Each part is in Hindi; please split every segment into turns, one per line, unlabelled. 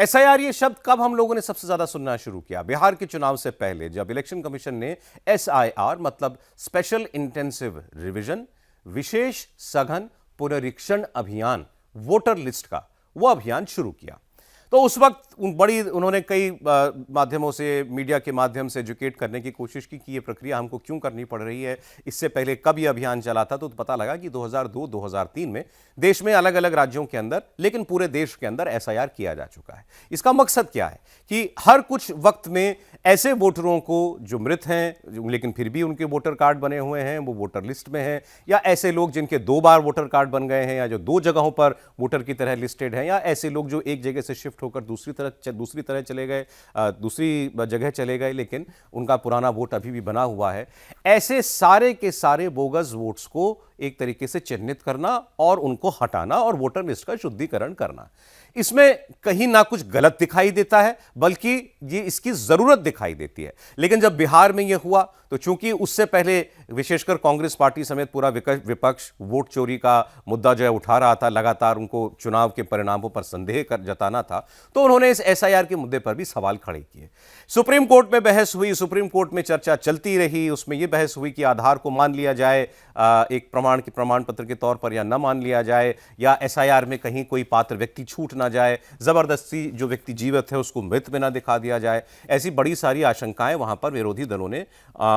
एसआईआर ये शब्द कब हम लोगों ने सबसे ज्यादा सुनना शुरू किया? बिहार के चुनाव से पहले, जब इलेक्शन कमीशन ने एसआईआर मतलब स्पेशल इंटेंसिव रिवीजन, विशेष सघन पुनरीक्षण अभियान, वोटर लिस्ट का वो अभियान शुरू किया। तो उस वक्त उन्होंने कई माध्यमों से, मीडिया के माध्यम से एजुकेट करने की कोशिश की कि ये प्रक्रिया हमको क्यों करनी पड़ रही है, इससे पहले कब ये अभियान चला था। तो पता लगा कि 2002-2003 में देश में अलग अलग राज्यों के अंदर, लेकिन पूरे देश के अंदर एसआईआर किया जा चुका है। इसका मकसद क्या है कि हर कुछ वक्त में ऐसे वोटरों को जो मृत हैं लेकिन फिर भी उनके वोटर कार्ड बने हुए हैं, वो वोटर लिस्ट में हैं, या ऐसे लोग जिनके 2 बार वोटर कार्ड बन गए हैं, या जो 2 जगहों पर वोटर की तरह लिस्टेड हैं, या ऐसे लोग जो एक जगह से शिफ्ट होकर दूसरी तरह चले गए, दूसरी जगह चले गए, लेकिन उनका पुराना वोट अभी भी बना हुआ है। ऐसे सारे के सारे बोगस वोट्स को एक तरीके से चिन्हित करना और उनको हटाना और वोटर लिस्ट का शुद्धिकरण करना, इसमें कहीं ना कुछ गलत दिखाई देता है, बल्कि ये इसकी जरूरत दिखाई देती है। लेकिन जब बिहार में ये हुआ तो चूंकि उससे पहले विशेषकर कांग्रेस पार्टी समेत पूरा विपक्ष वोट चोरी का मुद्दा जो है उठा रहा था, लगातार उनको चुनाव के परिणामों पर संदेह जताना था, तो उन्होंने इस एसआईआर के मुद्दे पर भी सवाल खड़े किए। सुप्रीम कोर्ट में बहस हुई, सुप्रीम कोर्ट में चर्चा चलती रही। उसमें यह बहस हुई कि आधार को मान लिया जाए एक प्रमाण पत्र के तौर पर, या न मान लिया जाए, या एसआईआर में कहीं कोई पात्र व्यक्ति छूट ना जाए, जबरदस्ती जो व्यक्ति जीवित है उसको मृत में ना दिखा दिया जाए। ऐसी बड़ी सारी आशंकाएं वहां पर विरोधी दलों ने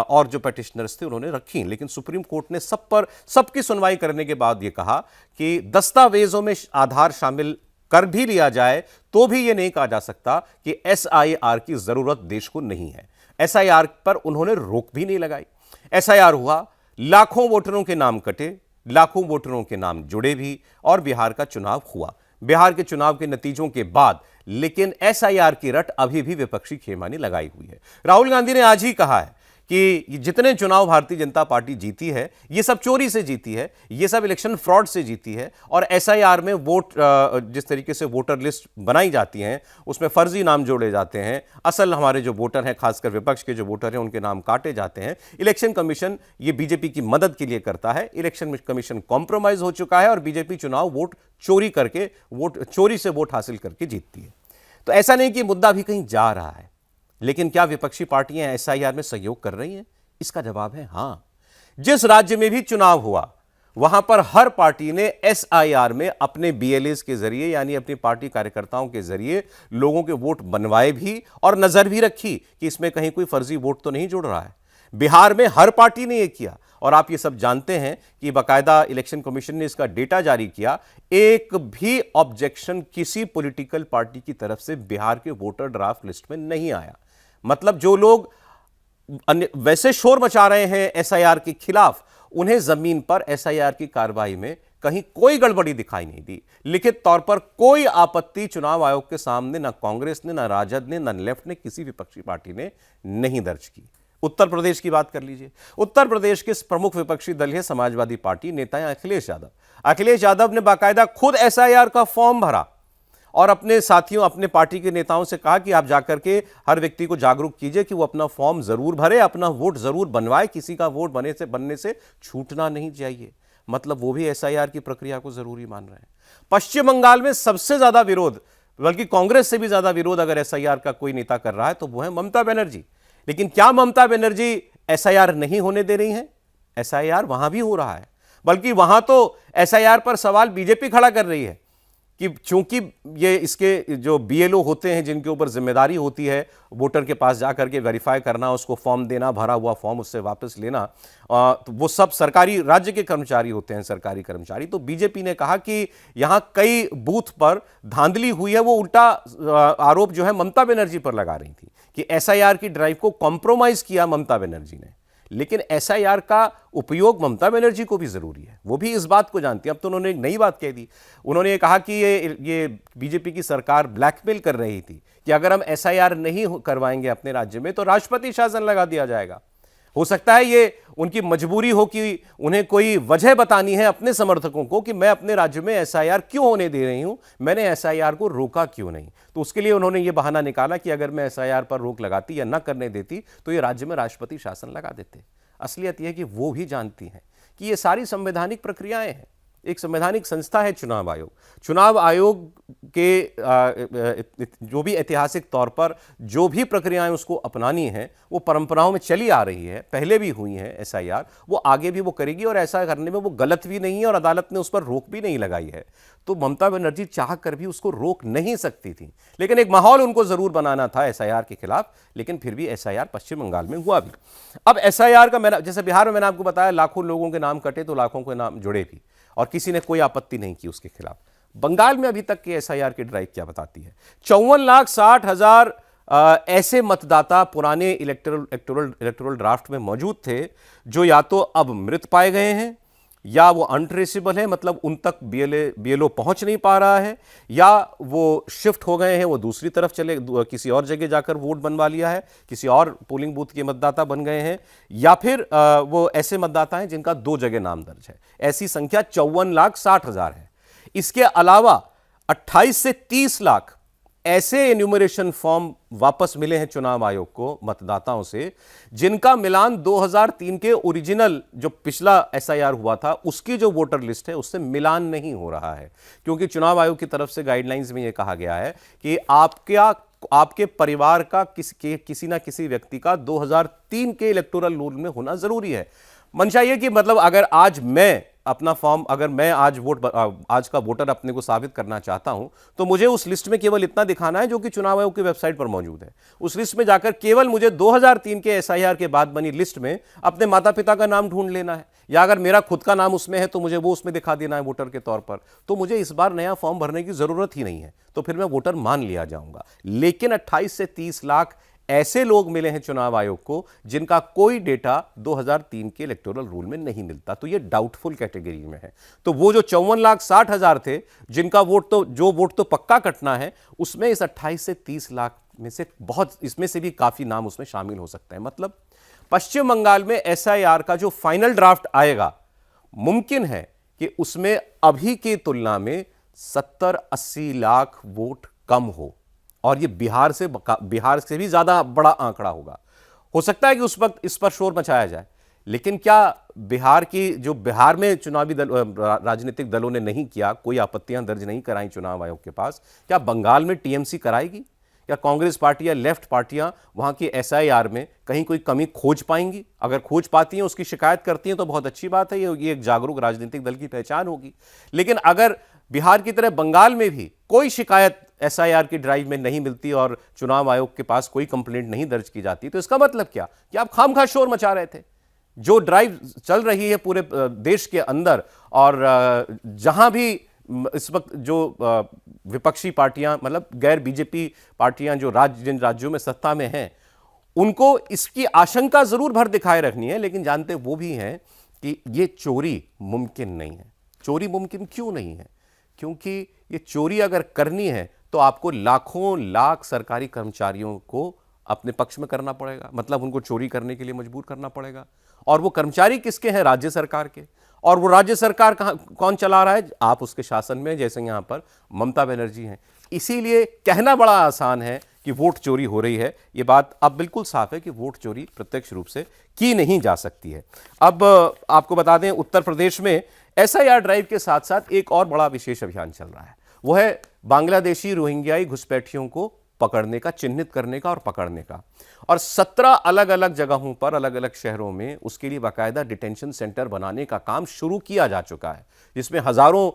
और जो पेटिशनर्स थे उन्होंने रखी। लेकिन सुप्रीम कोर्ट ने सबकी सुनवाई करने के बाद यह कहा कि दस्तावेजों में आधार शामिल कर भी लिया जाए तो भी यह नहीं कहा जा सकता कि एसआईआर की जरूरत देश को नहीं है। एसआईआर पर उन्होंने रोक भी नहीं लगाई। एसआईआर हुआ, लाखों वोटरों के नाम कटे, लाखों वोटरों के नाम जुड़े भी, और बिहार का चुनाव हुआ। बिहार के चुनाव के नतीजों के बाद लेकिन एसआईआर की रट अभी भी विपक्षी खेमानी लगाई हुई है। राहुल गांधी ने आज ही कहा है कि जितने चुनाव भारतीय जनता पार्टी जीती है ये सब चोरी से जीती है, ये सब इलेक्शन फ्रॉड से जीती है, और एसआईआर में वोट जिस तरीके से वोटर लिस्ट बनाई जाती हैं उसमें फर्जी नाम जोड़े जाते हैं, असल हमारे जो वोटर हैं, खासकर विपक्ष के जो वोटर हैं, उनके नाम काटे जाते हैं। इलेक्शन कमीशन ये बीजेपी की मदद के लिए करता है। इलेक्शन कमीशन कॉम्प्रोमाइज हो चुका है और बीजेपी चुनाव वोट चोरी से वोट हासिल करके जीतती है। तो ऐसा नहीं कि मुद्दा भी कहीं जा रहा है, लेकिन क्या विपक्षी पार्टियां एसआईआर में सहयोग कर रही हैं? इसका जवाब है हां। जिस राज्य में भी चुनाव हुआ वहां पर हर पार्टी ने एसआईआर में अपने बीएलएस के जरिए, यानी अपनी पार्टी कार्यकर्ताओं के जरिए, लोगों के वोट बनवाए भी और नजर भी रखी कि इसमें कहीं कोई फर्जी वोट तो नहीं जुड़ रहा है। बिहार में हर पार्टी ने यह किया, और आप ये सब जानते हैं कि बाकायदा इलेक्शन कमीशन ने इसका डेटा जारी किया। एक भी ऑब्जेक्शन किसी पॉलिटिकल पार्टी की तरफ से बिहार के वोटर ड्राफ्ट लिस्ट में नहीं आया। मतलब जो लोग वैसे शोर मचा रहे हैं एसआईआर के खिलाफ, उन्हें जमीन पर एसआईआर की कार्रवाई में कहीं कोई गड़बड़ी दिखाई नहीं दी। लिखित तौर पर कोई आपत्ति चुनाव आयोग के सामने ना कांग्रेस ने, ना राजद ने, ना लेफ्ट ने, किसी विपक्षी पार्टी ने नहीं दर्ज की। उत्तर प्रदेश की बात कर लीजिए। उत्तर प्रदेश के प्रमुख विपक्षी दल है समाजवादी पार्टी, नेता है अखिलेश यादव। अखिलेश यादव ने बाकायदा खुद एसआईआर का फॉर्म भरा और अपने साथियों, अपने पार्टी के नेताओं से कहा कि आप जाकर के हर व्यक्ति को जागरूक कीजिए कि वो अपना फॉर्म जरूर भरे, अपना वोट जरूर बनवाए, किसी का वोट बनने से छूटना नहीं चाहिए। मतलब वो भी एसआईआर की प्रक्रिया को जरूरी मान रहे हैं। पश्चिम बंगाल में सबसे ज्यादा विरोध, बल्कि कांग्रेस से भी ज्यादा विरोध अगर एसआईआर का कोई नेता कर रहा है तो वो है ममता बनर्जी। लेकिन क्या ममता बनर्जी एसआईआर नहीं होने दे रही हैं? एसआईआर वहां भी हो रहा है, बल्कि वहां तो एसआईआर पर सवाल बीजेपी खड़ा कर रही है कि चूंकि ये इसके जो बीएलओ होते हैं, जिनके ऊपर जिम्मेदारी होती है वोटर के पास जाकर के वेरीफाई करना, उसको फॉर्म देना, भरा हुआ फॉर्म उससे वापस लेना, तो वो सब सरकारी राज्य के कर्मचारी होते हैं, सरकारी कर्मचारी। तो बीजेपी ने कहा कि यहां कई बूथ पर धांधली हुई है। वो उल्टा आरोप जो है ममता बनर्जी पर लगा रही थी कि एसआईआर की ड्राइव को कॉम्प्रोमाइज किया ममता बनर्जी ने। लेकिन एसआईआर का उपयोग ममता बनर्जी को भी जरूरी है, वो भी इस बात को जानती है। अब तो उन्होंने एक नई बात कह दी। उन्होंने कहा कि ये बीजेपी की सरकार ब्लैकमेल कर रही थी कि अगर हम एसआईआर नहीं करवाएंगे अपने राज्य में तो राष्ट्रपति शासन लगा दिया जाएगा। हो सकता है ये उनकी मजबूरी हो कि उन्हें कोई वजह बतानी है अपने समर्थकों को कि मैं अपने राज्य में एसआईआर क्यों होने दे रही हूं, मैंने एसआईआर को रोका क्यों नहीं। तो उसके लिए उन्होंने ये बहाना निकाला कि अगर मैं एसआईआर पर रोक लगाती या न करने देती तो ये राज्य में राष्ट्रपति शासन लगा देते। असलियत यह है कि वो भी जानती हैं कि ये सारी संवैधानिक प्रक्रियाएं हैं। एक संवैधानिक संस्था है चुनाव आयोग। चुनाव आयोग के जो भी ऐतिहासिक तौर पर जो भी प्रक्रियाएं उसको अपनानी है वो परंपराओं में चली आ रही है, पहले भी हुई है एसआईआर, वो आगे भी वो करेगी और ऐसा करने में वो गलत भी नहीं है और अदालत ने उस पर रोक भी नहीं लगाई है। तो ममता बनर्जी चाह कर भी उसको रोक नहीं सकती थी, लेकिन एक माहौल उनको जरूर बनाना था एसआईआर के खिलाफ, लेकिन फिर भी एसआईआर पश्चिम बंगाल में हुआ भी। अब एसआईआर का मैंने जैसे बिहार में मैंने आपको बताया लाखों लोगों के नाम कटे तो लाखों के नाम जुड़े भी और किसी ने कोई आपत्ति नहीं की उसके खिलाफ। बंगाल में अभी तक की एसआईआर की ड्राइव क्या बताती है? 54,60,000 ऐसे मतदाता पुराने इलेक्टोरल ड्राफ्ट में मौजूद थे जो या तो अब मृत पाए गए हैं या वो अनट्रेसेबल है, मतलब उन तक बीएलओ पहुंच नहीं पा रहा है, या वो शिफ्ट हो गए हैं, वो दूसरी तरफ चले किसी और जगह जाकर वोट बनवा लिया है, किसी और पोलिंग बूथ के मतदाता बन गए हैं, या फिर वो ऐसे मतदाता हैं जिनका 2 जगह नाम दर्ज है। ऐसी संख्या 54,60,000 है। इसके अलावा 28 से 30 लाख ऐसे एन्यूमरेशन फॉर्म वापस मिले हैं चुनाव आयोग को मतदाताओं से जिनका मिलान 2003 के ओरिजिनल जो पिछला एसआईआर हुआ था उसकी जो वोटर लिस्ट है उससे मिलान नहीं हो रहा है, क्योंकि चुनाव आयोग की तरफ से गाइडलाइंस में यह कहा गया है कि आपके परिवार का किसी ना किसी व्यक्ति का 2003 के इलेक्टोरल रोल में होना जरूरी है। मंशा ये कि मतलब अगर आज मैं अपना फॉर्म, अगर मैं आज का वोटर अपने को साबित करना चाहता हूं तो मुझे उस लिस्ट में केवल इतना दिखाना है जो कि चुनाव आयोग की वेबसाइट पर मौजूद है। उस लिस्ट में जाकर केवल मुझे 2003 के एसआईआर के बाद बनी लिस्ट में अपने माता पिता का नाम ढूंढ लेना है, या अगर मेरा खुद का नाम उसमें है तो मुझे वो उसमें दिखा देना है वोटर के तौर पर। तो मुझे इस बार नया फॉर्म भरने की जरूरत ही नहीं है, तो फिर मैं वोटर मान लिया जाऊंगा। लेकिन 28 से 30 लाख ऐसे लोग मिले हैं चुनाव आयोग को जिनका कोई डेटा 2003 के इलेक्टोरल रूल में नहीं मिलता, तो ये डाउटफुल कैटेगरी में है। तो वो जो 54,60,000 थे जिनका वोट तो पक्का कटना है, उसमें इस 28 से 30 लाख में से इसमें से भी काफी नाम उसमें शामिल हो सकता है। मतलब पश्चिम बंगाल में एसआईआर का जो फाइनल ड्राफ्ट आएगा, मुमकिन है कि उसमें अभी की तुलना में 70-80 लाख वोट कम हो, और ये बिहार से भी ज्यादा बड़ा आंकड़ा होगा। हो सकता है कि उस वक्त इस पर शोर मचाया जाए, लेकिन क्या बिहार में चुनावी राजनीतिक दलों ने नहीं किया, कोई आपत्तियां दर्ज नहीं कराई चुनाव आयोग के पास, क्या बंगाल में टीएमसी कराएगी? या कांग्रेस पार्टी या लेफ्ट पार्टियां वहां की एसआईआर में कहीं कोई कमी खोज पाएंगी? अगर खोज पाती हैं, उसकी शिकायत करती हैं तो बहुत अच्छी बात है, ये एक जागरूक राजनीतिक दल की पहचान होगी। लेकिन अगर बिहार की तरह बंगाल में भी कोई शिकायत एसआईआर की ड्राइव में नहीं मिलती और चुनाव आयोग के पास कोई कंप्लेंट नहीं दर्ज की जाती, तो इसका मतलब क्या कि आप खामखा शोर मचा रहे थे। जो ड्राइव चल रही है पूरे देश के अंदर, और जहां भी इस वक्त जो विपक्षी पार्टियां, मतलब गैर बीजेपी पार्टियां जो जिन राज्यों में सत्ता में हैं, उनको इसकी आशंका जरूर भर दिखाए रखनी है, लेकिन जानते वो भी हैं कि ये चोरी मुमकिन नहीं है। चोरी मुमकिन क्यों नहीं है? क्योंकि ये चोरी अगर करनी है तो आपको लाखों लाख सरकारी कर्मचारियों को अपने पक्ष में करना पड़ेगा, मतलब उनको चोरी करने के लिए मजबूर करना पड़ेगा। और वो कर्मचारी किसके हैं? राज्य सरकार के। और वो राज्य सरकार कौन चला रहा है? आप उसके शासन में, जैसे यहां पर ममता बनर्जी हैं। इसीलिए कहना बड़ा आसान है कि वोट चोरी हो रही है। ये बात अब बिल्कुल साफ है कि वोट चोरी प्रत्यक्ष रूप से की नहीं जा सकती है। अब आपको बता दें, उत्तर प्रदेश में एसआईआर ड्राइव के साथ साथ एक और बड़ा विशेष अभियान चल रहा है। वो है बांग्लादेशी रोहिंग्याई घुसपैठियों को पकड़ने का, चिन्हित करने का और पकड़ने का। और 17 अलग अलग जगहों पर, अलग अलग शहरों में उसके लिए बाकायदा डिटेंशन सेंटर बनाने का काम शुरू किया जा चुका है, जिसमें हजारों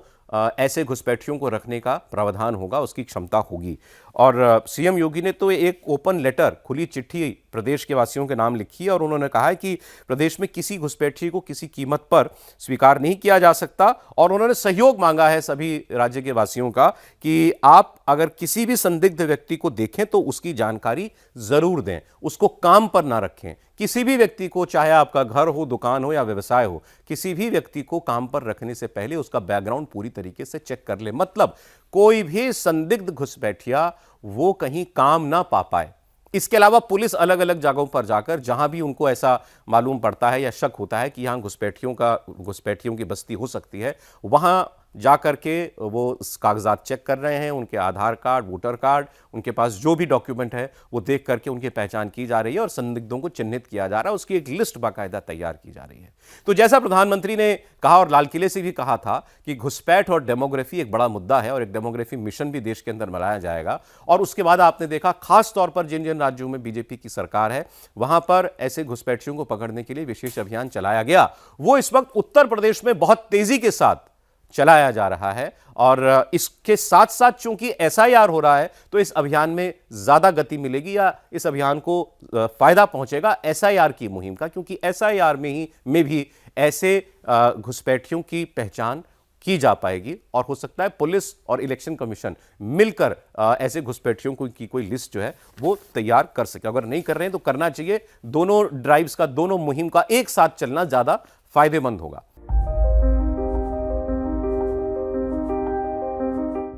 ऐसे घुसपैठियों को रखने का प्रावधान होगा, उसकी क्षमता होगी। और सीएम योगी ने तो एक ओपन लेटर, खुली चिट्ठी प्रदेश के वासियों के नाम लिखी है, और उन्होंने कहा है कि प्रदेश में किसी घुसपैठी को किसी कीमत पर स्वीकार नहीं किया जा सकता। और उन्होंने सहयोग मांगा है सभी राज्य के वासियों का कि आप अगर किसी भी संदिग्ध व्यक्ति को देखें तो उसकी जानकारी जरूर दें, उसको काम पर ना रखें। किसी भी व्यक्ति को, चाहे आपका घर हो, दुकान हो या व्यवसाय हो, किसी भी व्यक्ति को काम पर रखने से पहले उसका बैकग्राउंड पूरी तरीके से चेक कर ले। मतलब कोई भी संदिग्ध घुसपैठिया वो कहीं काम ना पा पाए। इसके अलावा पुलिस अलग अलग जगहों पर जाकर, जहां भी उनको ऐसा मालूम पड़ता है या शक होता है कि यहां घुसपैठियों की बस्ती हो सकती है, वहां जा करके वो कागजात चेक कर रहे हैं, उनके आधार कार्ड, वोटर कार्ड, उनके पास जो भी डॉक्यूमेंट है वो देख करके उनकी पहचान की जा रही है और संदिग्धों को चिन्हित किया जा रहा है, उसकी एक लिस्ट बाकायदा तैयार की जा रही है। तो जैसा प्रधानमंत्री ने कहा और लाल किले से भी कहा था कि घुसपैठ और डेमोग्राफी एक बड़ा मुद्दा है और एक डेमोग्राफी मिशन भी देश के अंदर बनाया जाएगा। और उसके बाद आपने देखा खास तौर पर जिन जिन राज्यों में बीजेपी की सरकार है वहां पर ऐसे घुसपैठियों को पकड़ने के लिए विशेष अभियान चलाया गया। वो इस वक्त उत्तर प्रदेश में बहुत तेजी के साथ चलाया जा रहा है और इसके साथ साथ चूंकि एसआईआर हो रहा है तो इस अभियान में ज्यादा गति मिलेगी या इस अभियान को फायदा पहुंचेगा एसआईआर की मुहिम का, क्योंकि एसआईआर में भी ऐसे घुसपैठियों की पहचान की जा पाएगी और हो सकता है पुलिस और इलेक्शन कमीशन मिलकर ऐसे घुसपैठियों की कोई लिस्ट जो है वो तैयार कर सके। अगर नहीं कर रहे हैं तो करना चाहिए। दोनों ड्राइव्स का, दोनों मुहिम का एक साथ चलना ज्यादा फायदेमंद होगा।